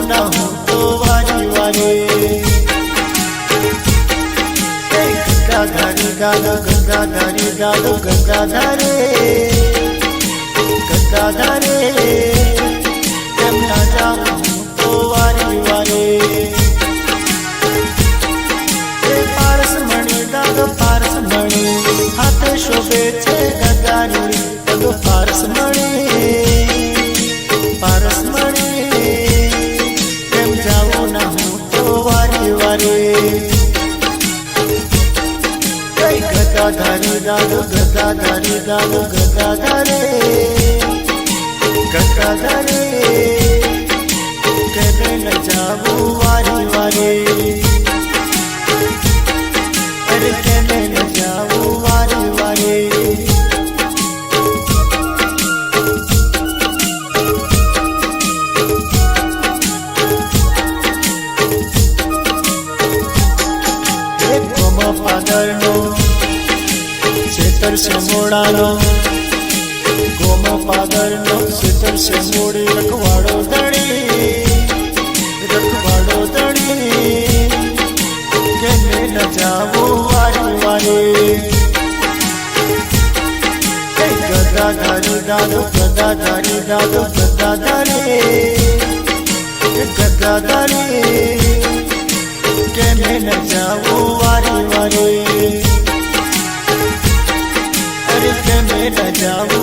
ना हूँ तो वारी वारी। गंगाधारी गादो गंगाधारी गादो गंगाधारे गंगाधारे केम ना जाऊं तो वारी वारी। पारस मणि गादो पारस मणि हाथे शोभे छे गंगानी गादो पारस मणि केम जाऊं ना हूँ तो वारी वारी। गंगाधारी गादो गंगाधारी गादो गंगाधारे गंगाधारे केने न जाऊं वारी वारी। अरे केने न जाऊं वारी वारी। पादरनो सेतर से मोड़ानो गोमो पादरनो सेतर से मोड़ी रखवाड़ो दड़ी केने न जावो वारी वारी। गदाधारी गादो गदाधारी गादो गदाधारी गदाधारी केने न जावो वारी वारी। अरे केने न जावो